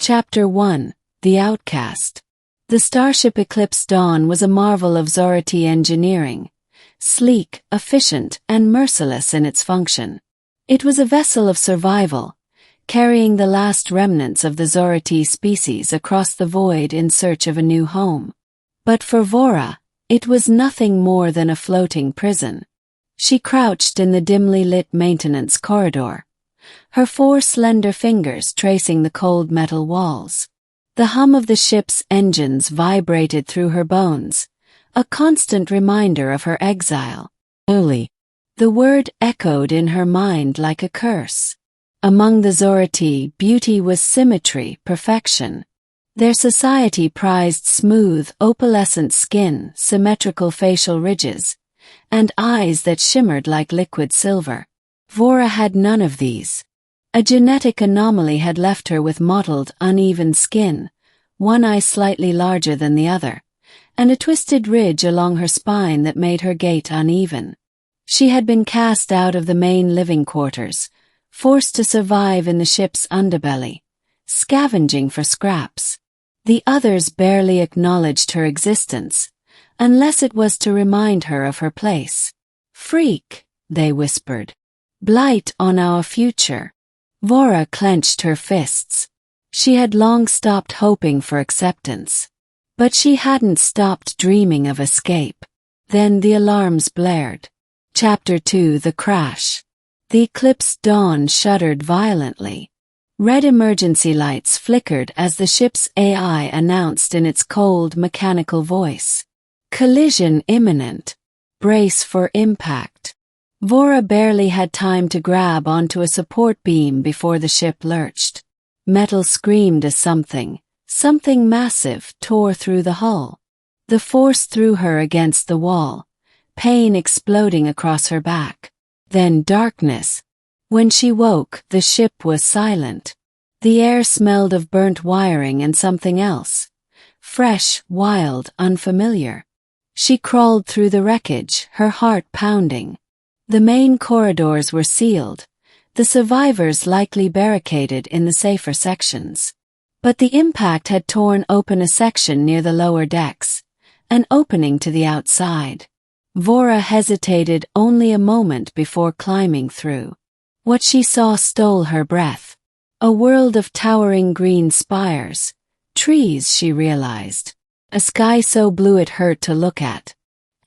Chapter 1: The Outcast. The starship Eclipsed Dawn was a marvel of Zorathi engineering, sleek, efficient, and merciless in its function. It was a vessel of survival, carrying the last remnants of the Zorathi species across the void in search of a new home. But for Vhora, it was nothing more than a floating prison. She crouched in the dimly lit maintenance corridor, her 4 slender fingers tracing the cold metal walls. The hum of the ship's engines vibrated through her bones, a constant reminder of her exile. Only, the word echoed in her mind like a curse. Among the Zorathi, beauty was symmetry, perfection. Their society prized smooth, opalescent skin, symmetrical facial ridges, and eyes that shimmered like liquid silver. Vhora had none of these. A genetic anomaly had left her with mottled, uneven skin, one eye slightly larger than the other, and a twisted ridge along her spine that made her gait uneven. She had been cast out of the main living quarters, forced to survive in the ship's underbelly, scavenging for scraps. The others barely acknowledged her existence, unless it was to remind her of her place. "Freak," they whispered. "Blight on our future." Vhora clenched her fists. She had long stopped hoping for acceptance. But she hadn't stopped dreaming of escape. Then the alarms blared. Chapter 2: The Crash. The Eclipsed Dawn shuddered violently. Red emergency lights flickered as the ship's AI announced in its cold, mechanical voice. "Collision imminent. Brace for impact." Vhora barely had time to grab onto a support beam before the ship lurched. Metal screamed as something massive, tore through the hull. The force threw her against the wall, pain exploding across her back. Then darkness. When she woke, the ship was silent. The air smelled of burnt wiring and something else. Fresh, wild, unfamiliar. She crawled through the wreckage, her heart pounding. The main corridors were sealed, the survivors likely barricaded in the safer sections. But the impact had torn open a section near the lower decks, an opening to the outside. Vhora hesitated only a moment before climbing through. What she saw stole her breath. A world of towering green spires. Trees, she realized. A sky so blue it hurt to look at.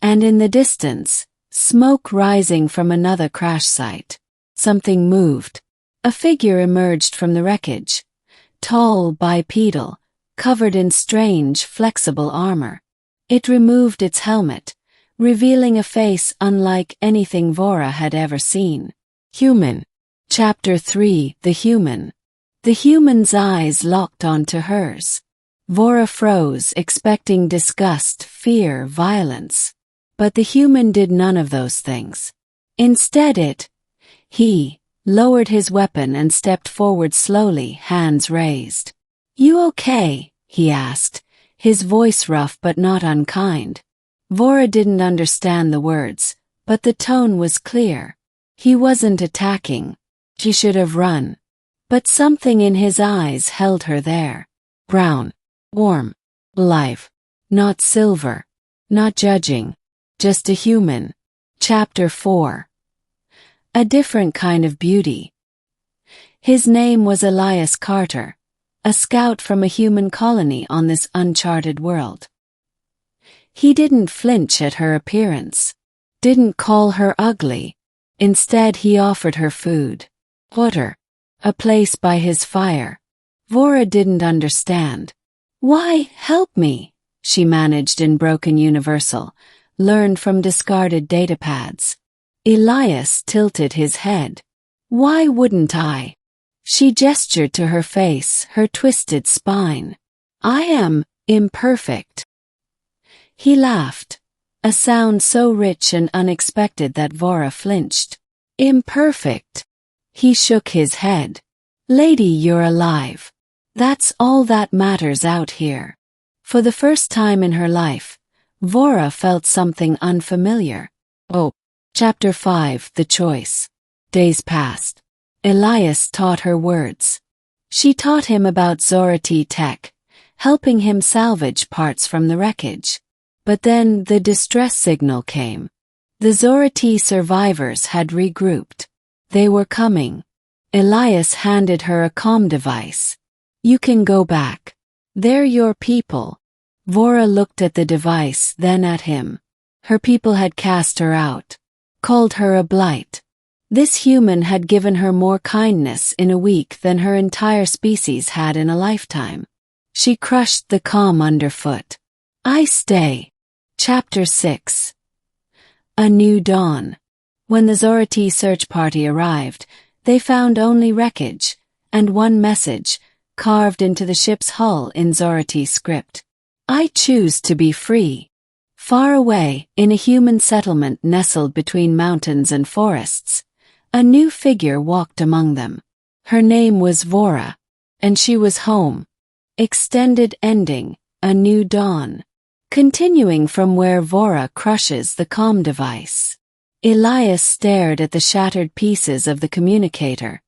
And in the distance, smoke rising from another crash site. Something moved. A figure emerged from the wreckage. Tall, bipedal, covered in strange, flexible armor. It removed its helmet, revealing a face unlike anything Vhora had ever seen. Human. Chapter 3: The Human. The human's eyes locked onto hers. Vhora froze, expecting disgust, fear, violence. But the human did none of those things. Instead he lowered his weapon and stepped forward slowly, hands raised. "You okay?" he asked, his voice rough but not unkind. Vhora didn't understand the words, but the tone was clear. He wasn't attacking. She should have run. But something in his eyes held her there. Brown. Warm. Alive. Not silver. Not judging. Just a human. Chapter 4. A different kind of beauty. His name was Elias Carter, a scout from a human colony on this uncharted world. He didn't flinch at her appearance. Didn't call her ugly. Instead he offered her food. Water. A place by his fire. Vhora didn't understand. "Why, help me," she managed in broken universal, learned from discarded datapads. Elias tilted his head. "Why wouldn't I?" She gestured to her face, her twisted spine. "I am imperfect." He laughed, a sound so rich and unexpected that Vhora flinched. "Imperfect." He shook his head. "Lady, you're alive. That's all that matters out here." For the first time in her life, Vhora felt something unfamiliar. Oh. Chapter 5: The Choice. Days passed. Elias taught her words. She taught him about Zorathi tech, helping him salvage parts from the wreckage. But then the distress signal came. The Zorathi survivors had regrouped. They were coming. Elias handed her a comm device. "You can go back. They're your people." Vhora looked at the device, then at him. Her people had cast her out, called her a blight. This human had given her more kindness in a week than her entire species had in a lifetime. She crushed the comm underfoot. "I stay." Chapter 6. A New Dawn. When the Zorathi search party arrived, they found only wreckage, and one message, carved into the ship's hull in Zorathi script. "I choose to be free." Far away, in a human settlement nestled between mountains and forests, a new figure walked among them. Her name was Vhora, and she was home. Extended ending, A New Dawn. Continuing from where Vhora crushes the comm device. Elias stared at the shattered pieces of the communicator,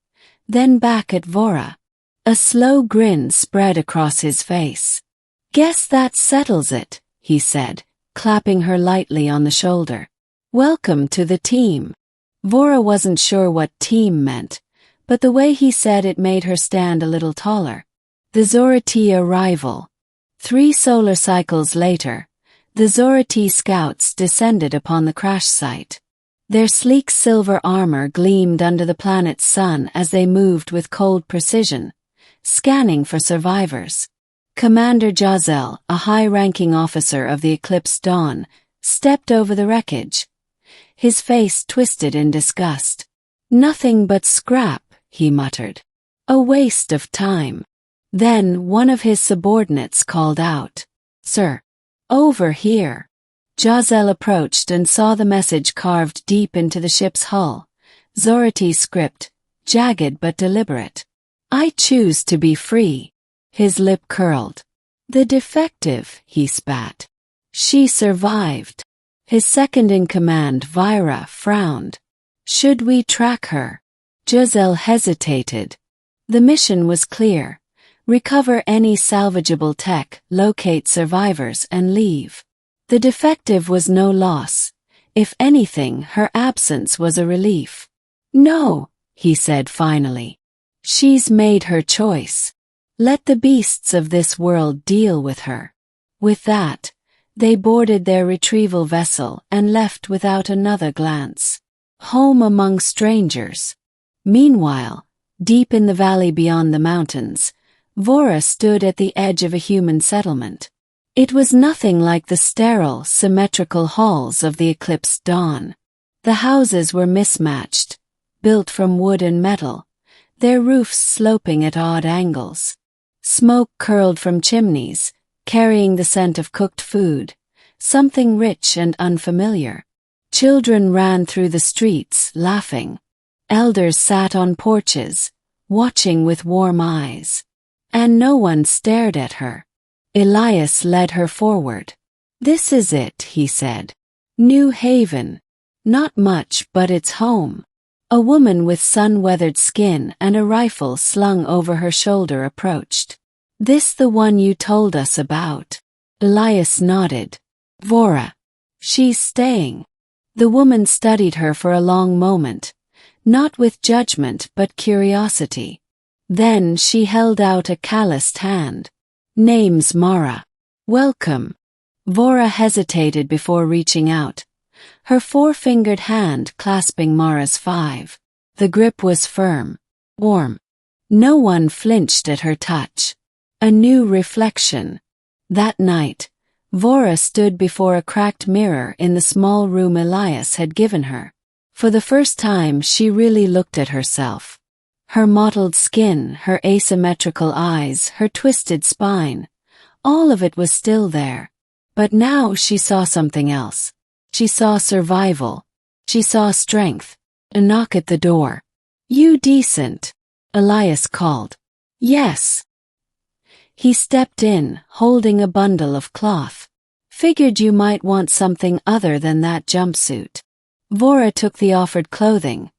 then back at Vhora. A slow grin spread across his face. "Guess that settles it," he said, clapping her lightly on the shoulder. "Welcome to the team." Vhora wasn't sure what team meant, but the way he said it made her stand a little taller. The Zorathi arrival. 3 solar cycles later, the Zorathi scouts descended upon the crash site. Their sleek silver armor gleamed under the planet's sun as they moved with cold precision, scanning for survivors. Commander Jazel, a high-ranking officer of the Eclipsed Dawn, stepped over the wreckage. His face twisted in disgust. "Nothing but scrap," he muttered. "A waste of time." Then one of his subordinates called out, "Sir, over here." Jazel approached and saw the message carved deep into the ship's hull. Zorathi script, jagged but deliberate. "I choose to be free." His lip curled. "The defective," he spat. "She survived." His second-in-command, Vhora, frowned. "Should we track her?" Jazel hesitated. The mission was clear. Recover any salvageable tech, locate survivors, and leave. The defective was no loss. If anything, her absence was a relief. "No," he said finally. "She's made her choice. Let the beasts of this world deal with her." With that, they boarded their retrieval vessel and left without another glance. Home among strangers. Meanwhile, deep in the valley beyond the mountains, Vhora stood at the edge of a human settlement. It was nothing like the sterile, symmetrical halls of the Eclipsed Dawn. The houses were mismatched, built from wood and metal, their roofs sloping at odd angles. Smoke curled from chimneys, carrying the scent of cooked food, something rich and unfamiliar. Children ran through the streets, laughing. Elders sat on porches, watching with warm eyes. And no one stared at her. Elias led her forward. "This is it," he said. "New Haven. Not much, but it's home." A woman with sun-weathered skin and a rifle slung over her shoulder approached. "This the one you told us about?" Elias nodded. "Vhora. She's staying." The woman studied her for a long moment, not with judgment but curiosity. Then she held out a calloused hand. "Name's Mara. Welcome." Vhora hesitated before reaching out, her 4-fingered hand clasping Mara's 5. The grip was firm, warm. No one flinched at her touch. A new reflection. That night, Vhora stood before a cracked mirror in the small room Elias had given her. For the first time she really looked at herself. Her mottled skin, her asymmetrical eyes, her twisted spine. All of it was still there. But now she saw something else. She saw survival. She saw strength. A knock at the door. "You decent?" Elias called. "Yes." He stepped in, holding a bundle of cloth. "Figured you might want something other than that jumpsuit." Vhora took the offered clothing,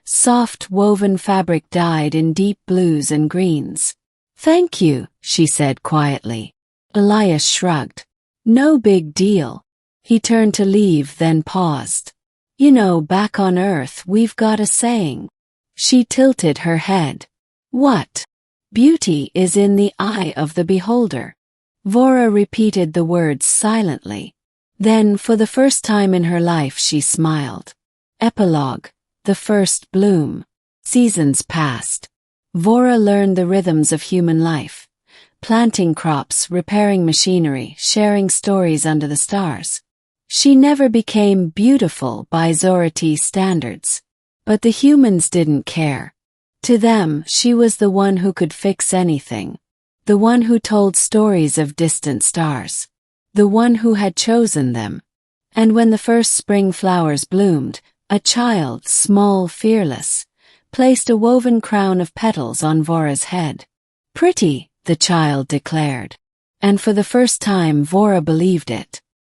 Soft woven fabric dyed in deep blues and greens. "Thank you," she said quietly. Elias shrugged. "No big deal." He turned to leave, then paused. "You know, back on Earth we've got a saying." She tilted her head. "What?" "Beauty is in the eye of the beholder." Vhora repeated the words silently. Then, for the first time in her life, she smiled. Epilogue. The first bloom. Seasons passed. Vhora learned the rhythms of human life. Planting crops, repairing machinery, sharing stories under the stars. She never became beautiful by Zorathi standards. But the humans didn't care. To them, she was the one who could fix anything. The one who told stories of distant stars. The one who had chosen them. And when the first spring flowers bloomed, a child, small, fearless, placed a woven crown of petals on Vhora's head. "Pretty," the child declared. And for the first time Vhora believed it.